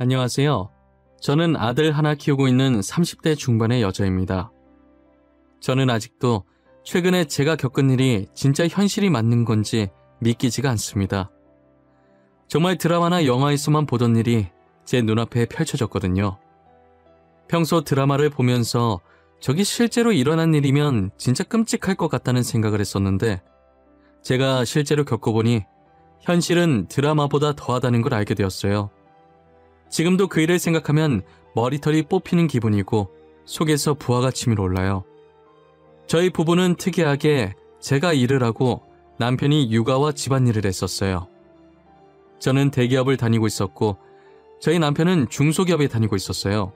안녕하세요. 저는 아들 하나 키우고 있는 30대 중반의 여자입니다. 저는 아직도 최근에 제가 겪은 일이 진짜 현실이 맞는 건지 믿기지가 않습니다. 정말 드라마나 영화에서만 보던 일이 제 눈앞에 펼쳐졌거든요. 평소 드라마를 보면서 저게 실제로 일어난 일이면 진짜 끔찍할 것 같다는 생각을 했었는데 제가 실제로 겪어보니 현실은 드라마보다 더하다는 걸 알게 되었어요. 지금도 그 일을 생각하면 머리털이 뽑히는 기분이고 속에서 부하가 치밀어 올라요. 저희 부부는 특이하게 제가 일을 하고 남편이 육아와 집안일을 했었어요. 저는 대기업을 다니고 있었고 저희 남편은 중소기업에 다니고 있었어요.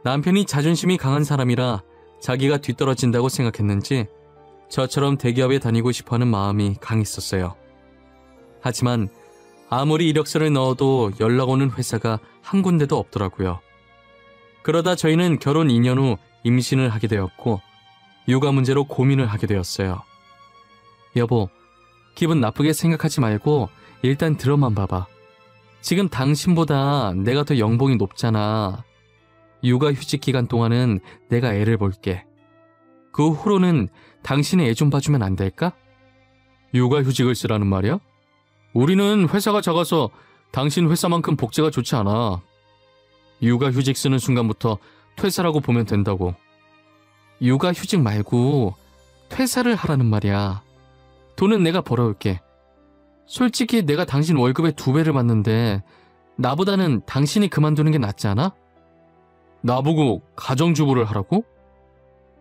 남편이 자존심이 강한 사람이라 자기가 뒤떨어진다고 생각했는지 저처럼 대기업에 다니고 싶어하는 마음이 강했었어요. 하지만 아무리 이력서를 넣어도 연락 오는 회사가 한 군데도 없더라고요. 그러다 저희는 결혼 2년 후 임신을 하게 되었고 육아 문제로 고민을 하게 되었어요. 여보, 기분 나쁘게 생각하지 말고 일단 들어만 봐봐. 지금 당신보다 내가 더 연봉이 높잖아. 육아휴직 기간 동안은 내가 애를 볼게. 그 후로는 당신이 애 좀 봐주면 안 될까? 육아휴직을 쓰라는 말이야? 우리는 회사가 작아서 당신 회사만큼 복지가 좋지 않아. 육아휴직 쓰는 순간부터 퇴사라고 보면 된다고. 육아휴직 말고 퇴사를 하라는 말이야. 돈은 내가 벌어올게. 솔직히 내가 당신 월급의 2배를 받는데 나보다는 당신이 그만두는 게 낫지 않아? 나보고 가정주부를 하라고?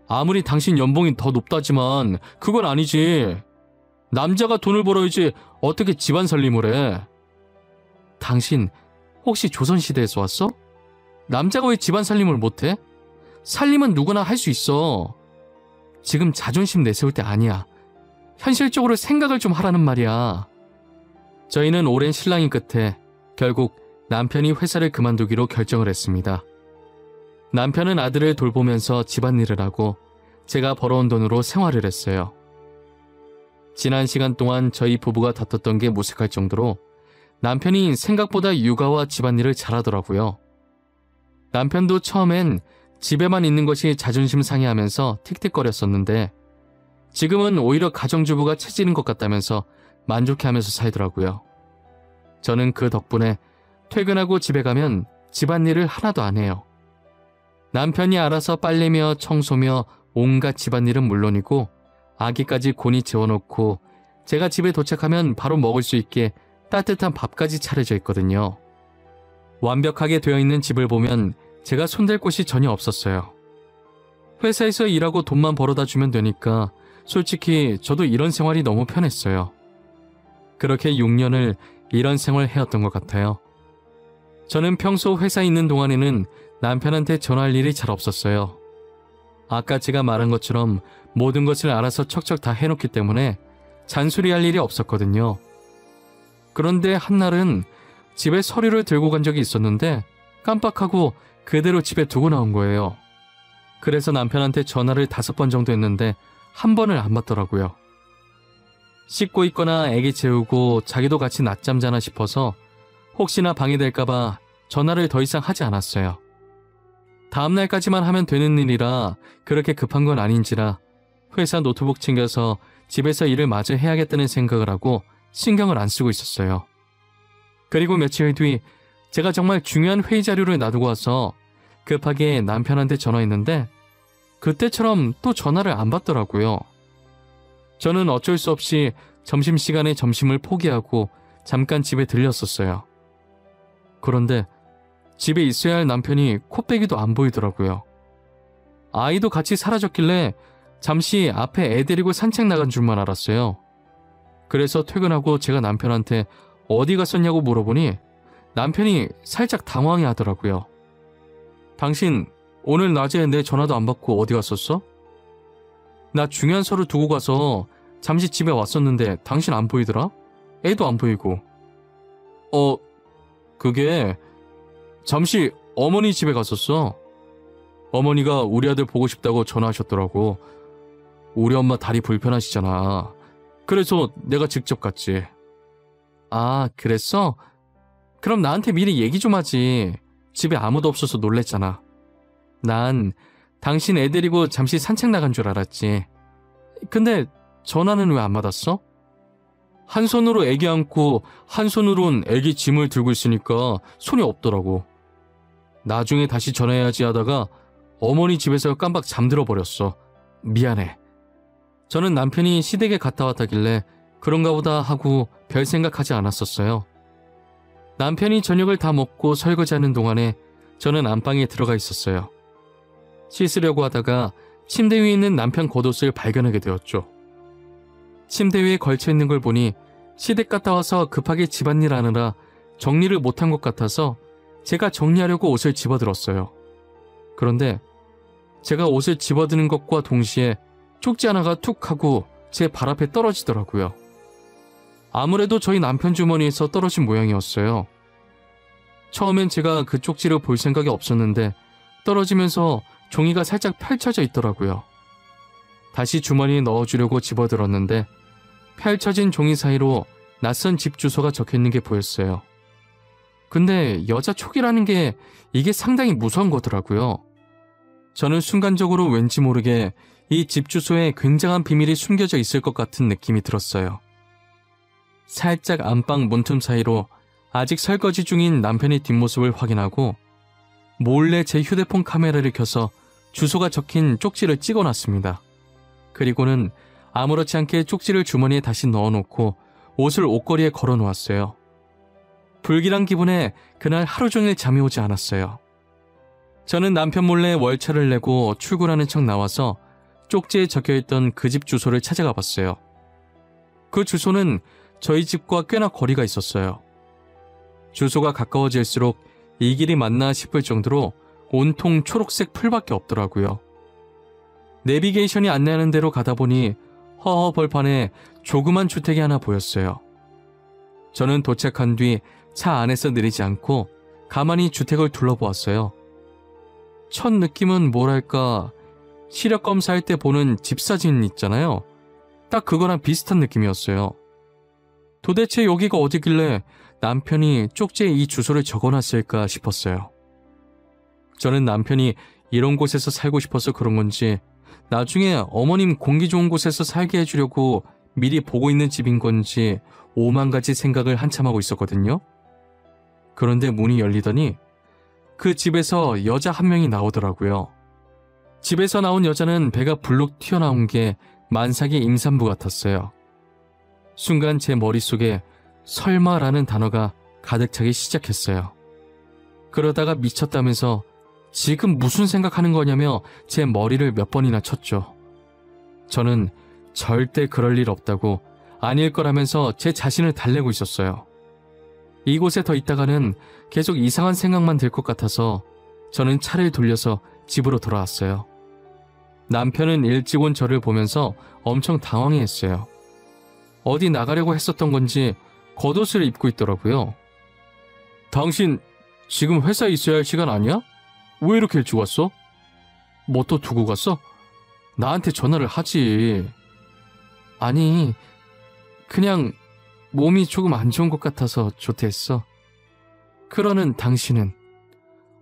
아무리 당신 연봉이 더 높다지만 그건 아니지. 남자가 돈을 벌어야지 어떻게 집안 살림을 해. 당신 혹시 조선시대에서 왔어? 남자가 왜 집안 살림을 못해? 살림은 누구나 할 수 있어. 지금 자존심 내세울 때 아니야. 현실적으로 생각을 좀 하라는 말이야. 저희는 오랜 실랑이 끝에 결국 남편이 회사를 그만두기로 결정을 했습니다. 남편은 아들을 돌보면서 집안일을 하고 제가 벌어온 돈으로 생활을 했어요. 지난 시간 동안 저희 부부가 다퉜던 게 무색할 정도로 남편이 생각보다 육아와 집안일을 잘하더라고요. 남편도 처음엔 집에만 있는 것이 자존심 상해하면서 틱틱거렸었는데 지금은 오히려 가정주부가 체질인 것 같다면서 만족해하면서 살더라고요. 저는 그 덕분에 퇴근하고 집에 가면 집안일을 하나도 안 해요. 남편이 알아서 빨래며 청소며 온갖 집안일은 물론이고 아기까지 곤히 재워놓고 제가 집에 도착하면 바로 먹을 수 있게 따뜻한 밥까지 차려져 있거든요. 완벽하게 되어 있는 집을 보면 제가 손댈 곳이 전혀 없었어요. 회사에서 일하고 돈만 벌어다 주면 되니까 솔직히 저도 이런 생활이 너무 편했어요. 그렇게 6년을 이런 생활을 해왔던 것 같아요. 저는 평소 회사에 있는 동안에는 남편한테 전화할 일이 잘 없었어요. 아까 제가 말한 것처럼 모든 것을 알아서 척척 다 해놓기 때문에 잔소리할 일이 없었거든요. 그런데 한날은 집에 서류를 들고 간 적이 있었는데 깜빡하고 그대로 집에 두고 나온 거예요. 그래서 남편한테 전화를 5번 정도 했는데 한 번을 안 받더라고요. 씻고 있거나 애기 재우고 자기도 같이 낮잠 자나 싶어서 혹시나 방해될까봐 전화를 더 이상 하지 않았어요. 다음날까지만 하면 되는 일이라 그렇게 급한 건 아닌지라 회사 노트북 챙겨서 집에서 일을 마저 해야겠다는 생각을 하고 신경을 안 쓰고 있었어요. 그리고 며칠 뒤 제가 정말 중요한 회의 자료를 놔두고 와서 급하게 남편한테 전화했는데 그때처럼 또 전화를 안 받더라고요. 저는 어쩔 수 없이 점심시간에 점심을 포기하고 잠깐 집에 들렸었어요. 그런데 집에 있어야 할 남편이 코빼기도 안 보이더라고요. 아이도 같이 사라졌길래 잠시 앞에 애 데리고 산책 나간 줄만 알았어요. 그래서 퇴근하고 제가 남편한테 어디 갔었냐고 물어보니 남편이 살짝 당황해 하더라고요. 당신 오늘 낮에 내 전화도 안 받고 어디 갔었어? 나 중요한 서류 두고 가서 잠시 집에 왔었는데 당신 안 보이더라? 애도 안 보이고. 그게 잠시 어머니 집에 갔었어. 어머니가 우리 아들 보고 싶다고 전화하셨더라고. 우리 엄마 다리 불편하시잖아. 그래서 내가 직접 갔지. 아, 그랬어? 그럼 나한테 미리 얘기 좀 하지. 집에 아무도 없어서 놀랬잖아. 난 당신 애 데리고 잠시 산책 나간 줄 알았지. 근데 전화는 왜 안 받았어? 한 손으로 애기 안고 한 손으론 애기 짐을 들고 있으니까 손이 없더라고. 나중에 다시 전화해야지 하다가 어머니 집에서 깜빡 잠들어 버렸어. 미안해. 저는 남편이 시댁에 갔다 왔다길래 그런가 보다 하고 별 생각하지 않았었어요. 남편이 저녁을 다 먹고 설거지하는 동안에 저는 안방에 들어가 있었어요. 씻으려고 하다가 침대 위에 있는 남편 겉옷을 발견하게 되었죠. 침대 위에 걸쳐있는 걸 보니 시댁 갔다 와서 급하게 집안일 하느라 정리를 못한 것 같아서 제가 정리하려고 옷을 집어들었어요. 그런데 제가 옷을 집어드는 것과 동시에 쪽지 하나가 툭 하고 제 발 앞에 떨어지더라고요. 아무래도 저희 남편 주머니에서 떨어진 모양이었어요. 처음엔 제가 그 쪽지를 볼 생각이 없었는데 떨어지면서 종이가 살짝 펼쳐져 있더라고요. 다시 주머니에 넣어주려고 집어들었는데 펼쳐진 종이 사이로 낯선 집 주소가 적혀있는 게 보였어요. 근데 여자 촉이라는 게 이게 상당히 무서운 거더라고요. 저는 순간적으로 왠지 모르게 이 집 주소에 굉장한 비밀이 숨겨져 있을 것 같은 느낌이 들었어요. 살짝 안방 문틈 사이로 아직 설거지 중인 남편의 뒷모습을 확인하고 몰래 제 휴대폰 카메라를 켜서 주소가 적힌 쪽지를 찍어놨습니다. 그리고는 아무렇지 않게 쪽지를 주머니에 다시 넣어놓고 옷을 옷걸이에 걸어놓았어요. 불길한 기분에 그날 하루 종일 잠이 오지 않았어요. 저는 남편 몰래 월차를 내고 출근하는 척 나와서 쪽지에 적혀있던 그 집 주소를 찾아가 봤어요. 그 주소는 저희 집과 꽤나 거리가 있었어요. 주소가 가까워질수록 이 길이 맞나 싶을 정도로 온통 초록색 풀밖에 없더라고요. 내비게이션이 안내하는 대로 가다 보니 허허 벌판에 조그만 주택이 하나 보였어요. 저는 도착한 뒤 차 안에서 내리지 않고 가만히 주택을 둘러보았어요. 첫 느낌은 뭐랄까, 시력 검사할 때 보는 집 사진 있잖아요. 딱 그거랑 비슷한 느낌이었어요. 도대체 여기가 어디길래 남편이 쪽지에 이 주소를 적어놨을까 싶었어요. 저는 남편이 이런 곳에서 살고 싶어서 그런 건지 나중에 어머님 공기 좋은 곳에서 살게 해주려고 미리 보고 있는 집인 건지 오만 가지 생각을 한참 하고 있었거든요. 그런데 문이 열리더니 그 집에서 여자 한 명이 나오더라고요. 집에서 나온 여자는 배가 불룩 튀어나온 게 만삭의 임산부 같았어요. 순간 제 머릿속에 설마라는 단어가 가득 차기 시작했어요. 그러다가 미쳤다면서 지금 무슨 생각하는 거냐며 제 머리를 몇 번이나 쳤죠. 저는 절대 그럴 일 없다고 아닐 거라면서 제 자신을 달래고 있었어요. 이곳에 더 있다가는 계속 이상한 생각만 들 것 같아서 저는 차를 돌려서 집으로 돌아왔어요. 남편은 일찍 온 저를 보면서 엄청 당황해했어요. 어디 나가려고 했었던 건지 겉옷을 입고 있더라고요. 당신 지금 회사에 있어야 할 시간 아니야? 왜 이렇게 일찍 왔어? 뭐 또 두고 갔어? 나한테 전화를 하지. 아니, 그냥 몸이 조금 안 좋은 것 같아서 조퇴했어. 그러는 당신은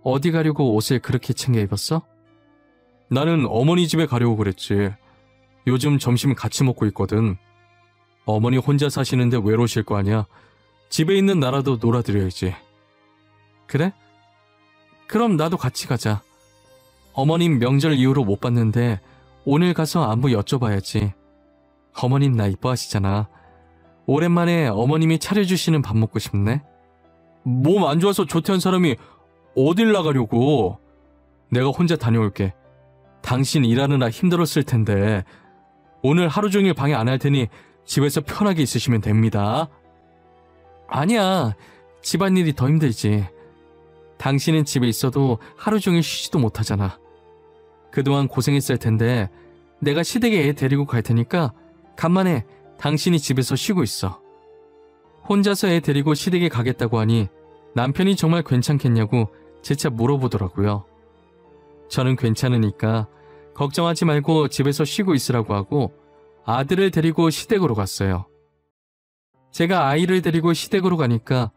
어디 가려고 옷을 그렇게 챙겨 입었어? 나는 어머니 집에 가려고 그랬지. 요즘 점심 같이 먹고 있거든. 어머니 혼자 사시는데 외로우실 거 아니야. 집에 있는 나라도 놀아드려야지. 그래? 그럼 나도 같이 가자. 어머님 명절 이후로 못 봤는데 오늘 가서 안부 여쭤봐야지. 어머님 나 이뻐하시잖아. 오랜만에 어머님이 차려주시는 밥 먹고 싶네. 몸 안 좋아서 조퇴한 사람이 어딜 나가려고. 내가 혼자 다녀올게. 당신 일하느라 힘들었을 텐데 오늘 하루 종일 방해 안 할 테니 집에서 편하게 있으시면 됩니다. 아니야, 집안일이 더 힘들지. 당신은 집에 있어도 하루 종일 쉬지도 못하잖아. 그동안 고생했을 텐데 내가 시댁에 애 데리고 갈 테니까 간만에 당신이 집에서 쉬고 있어. 혼자서 애 데리고 시댁에 가겠다고 하니 남편이 정말 괜찮겠냐고 재차 물어보더라고요. 저는 괜찮으니까 걱정하지 말고 집에서 쉬고 있으라고 하고 아들을 데리고 시댁으로 갔어요. 제가 아이를 데리고 시댁으로 가니까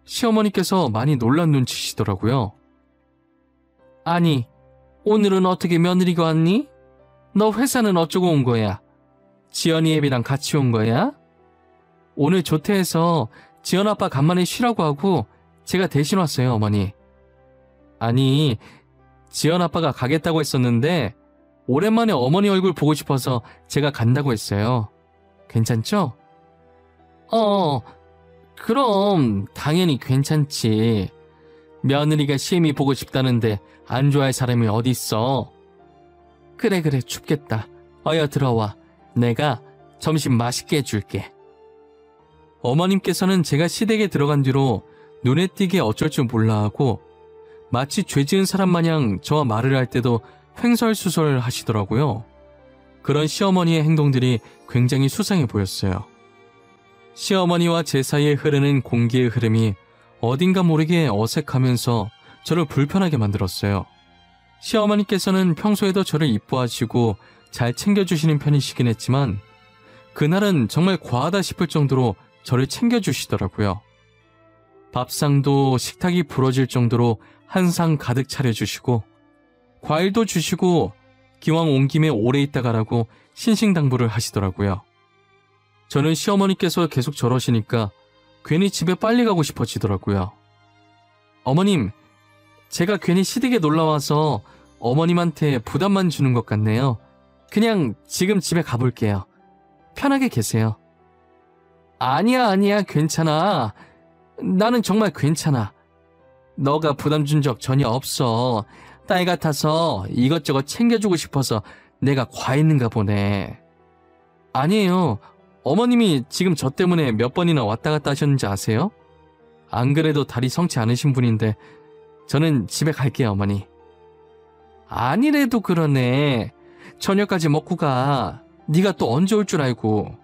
시어머니께서 많이 놀란 눈치시더라고요. 아니, 오늘은 어떻게 며느리가 왔니? 너 회사는 어쩌고 온 거야? 지연이 애비랑 같이 온 거야? 오늘 조퇴해서 지연 아빠 간만에 쉬라고 하고 제가 대신 왔어요, 어머니. 아니, 지연 아빠가 가겠다고 했었는데 오랜만에 어머니 얼굴 보고 싶어서 제가 간다고 했어요. 괜찮죠? 그럼 당연히 괜찮지. 며느리가 시엠이 보고 싶다는데 안 좋아할 사람이 어딨어. 그래 춥겠다. 어여 들어와. 내가 점심 맛있게 해줄게. 어머님께서는 제가 시댁에 들어간 뒤로 눈에 띄게 어쩔 줄 몰라 하고 마치 죄 지은 사람 마냥 저와 말을 할 때도 횡설수설 하시더라고요. 그런 시어머니의 행동들이 굉장히 수상해 보였어요. 시어머니와 제 사이에 흐르는 공기의 흐름이 어딘가 모르게 어색하면서 저를 불편하게 만들었어요. 시어머니께서는 평소에도 저를 이뻐하시고 잘 챙겨주시는 편이시긴 했지만 그날은 정말 과하다 싶을 정도로 저를 챙겨주시더라고요. 밥상도 식탁이 부러질 정도로 한 상 가득 차려주시고 과일도 주시고 기왕 온 김에 오래 있다 가라고 신신당부를 하시더라고요. 저는 시어머니께서 계속 저러시니까 괜히 집에 빨리 가고 싶어지더라고요. 어머님, 제가 괜히 시댁에 놀러와서 어머님한테 부담만 주는 것 같네요. 그냥 지금 집에 가볼게요. 편하게 계세요. 아니야, 괜찮아. 나는 정말 괜찮아. 너가 부담 준 적 전혀 없어. 딸 같아서 이것저것 챙겨주고 싶어서 내가 과했는가 보네. 아니에요. 어머님이 지금 저 때문에 몇 번이나 왔다 갔다 하셨는지 아세요? 안 그래도 다리 성치 않으신 분인데 저는 집에 갈게요, 어머니. 아니래도 그러네. 저녁까지 먹고 가. 네가 또 언제 올 줄 알고.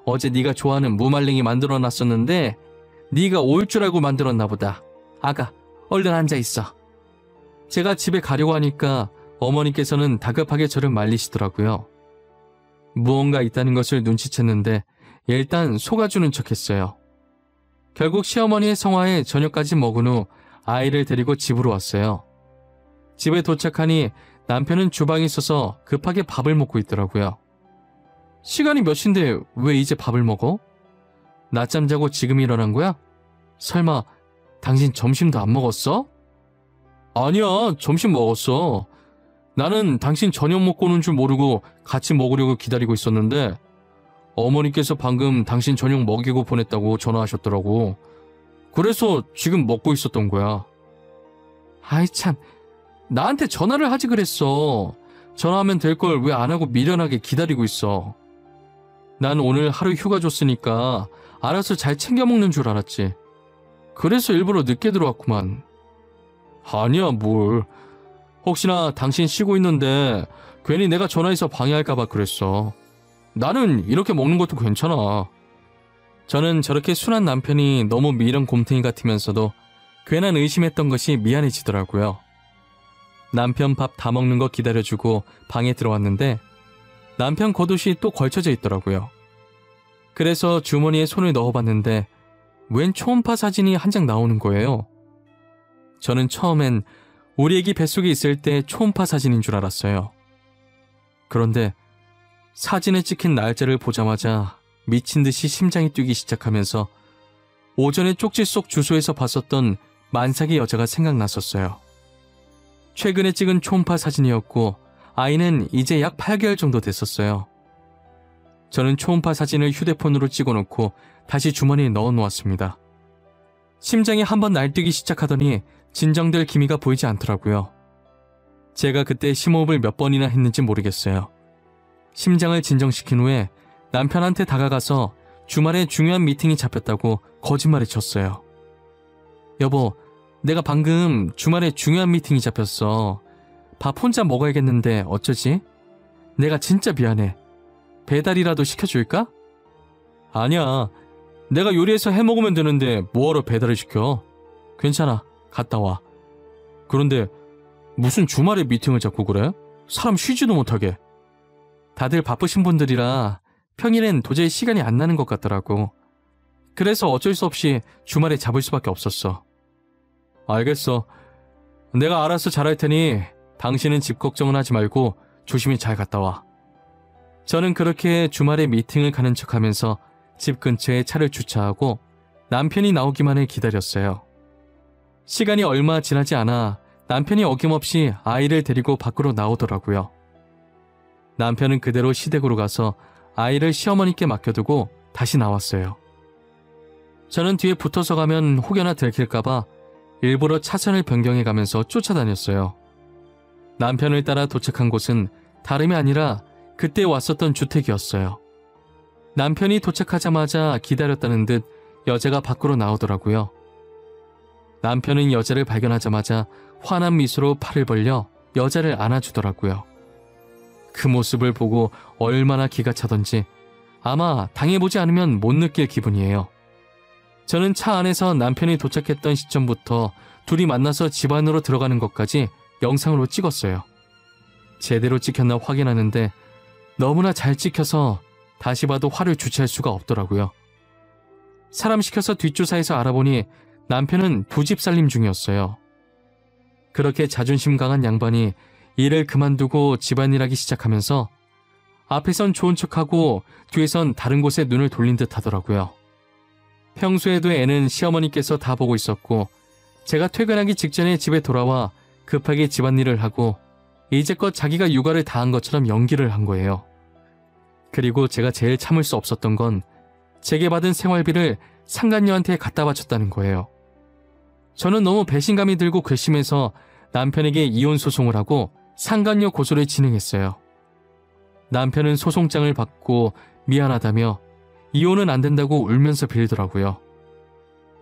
어제 네가 좋아하는 무말랭이 만들어놨었는데 네가 올 줄 알고 만들었나 보다. 아가, 얼른 앉아있어. 제가 집에 가려고 하니까 어머니께서는 다급하게 저를 말리시더라고요. 무언가 있다는 것을 눈치챘는데 일단 속아주는 척했어요. 결국 시어머니의 성화에 저녁까지 먹은 후 아이를 데리고 집으로 왔어요. 집에 도착하니 남편은 주방에 있어서 급하게 밥을 먹고 있더라고요. 시간이 몇 시인데 왜 이제 밥을 먹어? 낮잠 자고 지금 일어난 거야? 설마 당신 점심도 안 먹었어? 아니야, 점심 먹었어. 나는 당신 저녁 먹고 오는 줄 모르고 같이 먹으려고 기다리고 있었는데 어머니께서 방금 당신 저녁 먹이고 보냈다고 전화하셨더라고. 그래서 지금 먹고 있었던 거야. 아이 참, 나한테 전화를 하지 그랬어. 전화하면 될 걸 왜 안 하고 미련하게 기다리고 있어. 난 오늘 하루 휴가 줬으니까 알아서 잘 챙겨 먹는 줄 알았지. 그래서 일부러 늦게 들어왔구만. 아니야, 뭘. 혹시나 당신 쉬고 있는데 괜히 내가 전화해서 방해할까봐 그랬어. 나는 이렇게 먹는 것도 괜찮아. 저는 저렇게 순한 남편이 너무 미련 곰탱이 같으면서도 괜한 의심했던 것이 미안해지더라고요. 남편 밥 다 먹는 거 기다려주고 방에 들어왔는데 남편 겉옷이 또 걸쳐져 있더라고요. 그래서 주머니에 손을 넣어봤는데 웬 초음파 사진이 한 장 나오는 거예요. 저는 처음엔 우리 애기 뱃속에 있을 때 초음파 사진인 줄 알았어요. 그런데 사진에 찍힌 날짜를 보자마자 미친 듯이 심장이 뛰기 시작하면서 오전에 쪽지 속 주소에서 봤었던 만삭의 여자가 생각났었어요. 최근에 찍은 초음파 사진이었고 아이는 이제 약 8개월 정도 됐었어요. 저는 초음파 사진을 휴대폰으로 찍어놓고 다시 주머니에 넣어놓았습니다. 심장이 한번 날뛰기 시작하더니 진정될 기미가 보이지 않더라고요. 제가 그때 심호흡을 몇 번이나 했는지 모르겠어요. 심장을 진정시킨 후에 남편한테 다가가서 주말에 중요한 미팅이 잡혔다고 거짓말을 쳤어요. 여보, 내가 방금 주말에 중요한 미팅이 잡혔어. 밥 혼자 먹어야겠는데 어쩌지? 내가 진짜 미안해. 배달이라도 시켜줄까? 아니야. 내가 요리해서 해먹으면 되는데 뭐하러 배달을 시켜? 괜찮아. 갔다 와. 그런데 무슨 주말에 미팅을 잡고 그래? 사람 쉬지도 못하게. 다들 바쁘신 분들이라 평일엔 도저히 시간이 안 나는 것 같더라고. 그래서 어쩔 수 없이 주말에 잡을 수밖에 없었어. 알겠어. 내가 알아서 잘할 테니 당신은 집 걱정은 하지 말고 조심히 잘 갔다 와. 저는 그렇게 주말에 미팅을 가는 척하면서 집 근처에 차를 주차하고 남편이 나오기만 해 기다렸어요. 시간이 얼마 지나지 않아 남편이 어김없이 아이를 데리고 밖으로 나오더라고요. 남편은 그대로 시댁으로 가서 아이를 시어머니께 맡겨두고 다시 나왔어요. 저는 뒤에 붙어서 가면 혹여나 들킬까봐 일부러 차선을 변경해가면서 쫓아다녔어요. 남편을 따라 도착한 곳은 다름이 아니라 그때 왔었던 주택이었어요. 남편이 도착하자마자 기다렸다는 듯 여자가 밖으로 나오더라고요. 남편은 여자를 발견하자마자 환한 미소로 팔을 벌려 여자를 안아주더라고요. 그 모습을 보고 얼마나 기가 차던지 아마 당해보지 않으면 못 느낄 기분이에요. 저는 차 안에서 남편이 도착했던 시점부터 둘이 만나서 집 안으로 들어가는 것까지 영상으로 찍었어요. 제대로 찍혔나 확인하는데 너무나 잘 찍혀서 다시 봐도 화를 주체할 수가 없더라고요. 사람 시켜서 뒷조사에서 알아보니 남편은 두 집 살림 중이었어요. 그렇게 자존심 강한 양반이 일을 그만두고 집안일하기 시작하면서 앞에선 좋은 척하고 뒤에선 다른 곳에 눈을 돌린 듯 하더라고요. 평소에도 애는 시어머니께서 다 보고 있었고 제가 퇴근하기 직전에 집에 돌아와 급하게 집안일을 하고 이제껏 자기가 육아를 다 한 것처럼 연기를 한 거예요. 그리고 제가 제일 참을 수 없었던 건 제게 받은 생활비를 상간녀한테 갖다 바쳤다는 거예요. 저는 너무 배신감이 들고 괘씸해서 남편에게 이혼 소송을 하고 상간녀 고소를 진행했어요. 남편은 소송장을 받고 미안하다며 이혼은 안 된다고 울면서 빌더라고요.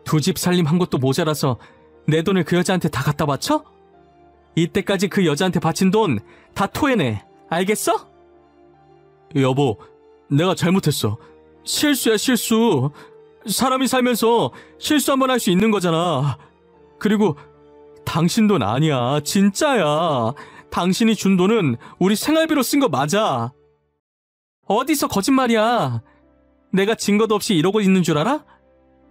두 집 살림 한 것도 모자라서 내 돈을 그 여자한테 다 갖다 바쳐? 이때까지 그 여자한테 바친 돈 다 토해내. 알겠어? 여보, 내가 잘못했어. 실수야, 실수. 사람이 살면서 실수 한번 할 수 있는 거잖아. 그리고 당신 돈 아니야. 진짜야. 당신이 준 돈은 우리 생활비로 쓴 거 맞아. 어디서 거짓말이야. 내가 증거도 없이 이러고 있는 줄 알아?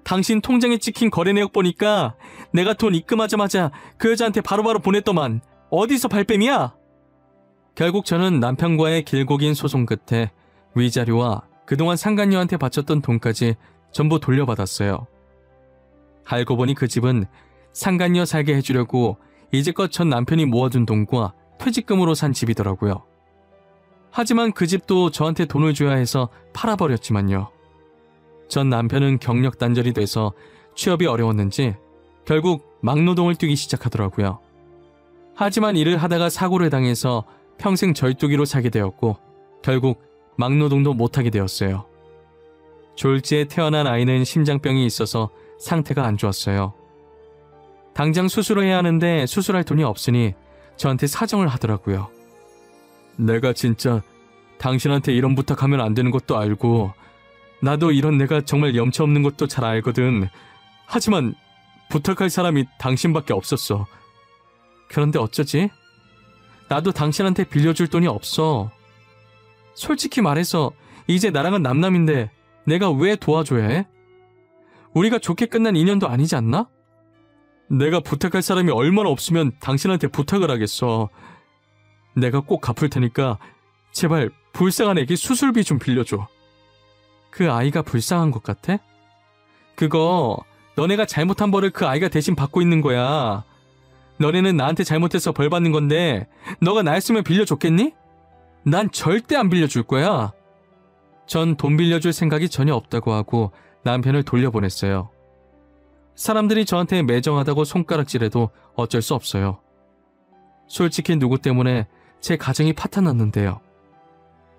당신 통장에 찍힌 거래 내역 보니까 내가 돈 입금하자마자 그 여자한테 바로바로 보냈더만. 어디서 발뺌이야? 결국 저는 남편과의 길고 긴 소송 끝에 위자료와 그동안 상간녀한테 바쳤던 돈까지 전부 돌려받았어요. 알고 보니 그 집은 상간녀 살게 해주려고 이제껏 전 남편이 모아둔 돈과 퇴직금으로 산 집이더라고요. 하지만 그 집도 저한테 돈을 줘야 해서 팔아버렸지만요. 전 남편은 경력 단절이 돼서 취업이 어려웠는지 결국 막노동을 뛰기 시작하더라고요. 하지만 일을 하다가 사고를 당해서 평생 절뚝이로 살게 되었고 결국 막노동도 못하게 되었어요. 졸지에 태어난 아이는 심장병이 있어서 상태가 안 좋았어요. 당장 수술을 해야 하는데 수술할 돈이 없으니 저한테 사정을 하더라고요. 내가 진짜 당신한테 이런 부탁하면 안 되는 것도 알고 나도 이런 내가 정말 염치 없는 것도 잘 알거든. 하지만 부탁할 사람이 당신밖에 없었어. 그런데 어쩌지? 나도 당신한테 빌려줄 돈이 없어. 솔직히 말해서 이제 나랑은 남남인데 내가 왜 도와줘야 해? 우리가 좋게 끝난 인연도 아니지 않나? 내가 부탁할 사람이 얼마나 없으면 당신한테 부탁을 하겠어. 내가 꼭 갚을 테니까 제발 불쌍한 애기 수술비 좀 빌려줘. 그 아이가 불쌍한 것 같아? 그거 너네가 잘못한 벌을 그 아이가 대신 받고 있는 거야. 너네는 나한테 잘못해서 벌 받는 건데 너가 나였으면 빌려줬겠니? 난 절대 안 빌려줄 거야. 전 돈 빌려줄 생각이 전혀 없다고 하고 남편을 돌려보냈어요. 사람들이 저한테 매정하다고 손가락질해도 어쩔 수 없어요. 솔직히 누구 때문에 제 가정이 파탄났는데요.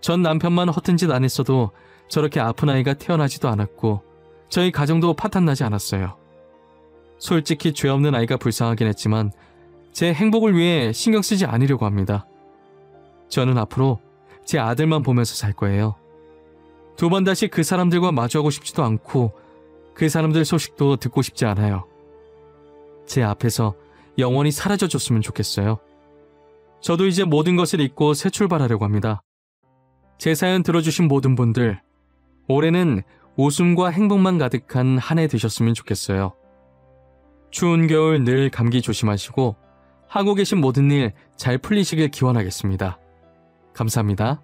전 남편만 허튼 짓 안 했어도 저렇게 아픈 아이가 태어나지도 않았고 저희 가정도 파탄나지 않았어요. 솔직히 죄 없는 아이가 불쌍하긴 했지만 제 행복을 위해 신경 쓰지 않으려고 합니다. 저는 앞으로 제 아들만 보면서 살 거예요. 두 번 다시 그 사람들과 마주하고 싶지도 않고 그 사람들 소식도 듣고 싶지 않아요. 제 앞에서 영원히 사라져줬으면 좋겠어요. 저도 이제 모든 것을 잊고 새 출발하려고 합니다. 제 사연 들어주신 모든 분들, 올해는 웃음과 행복만 가득한 한 해 되셨으면 좋겠어요. 추운 겨울 늘 감기 조심하시고 하고 계신 모든 일 잘 풀리시길 기원하겠습니다. 감사합니다.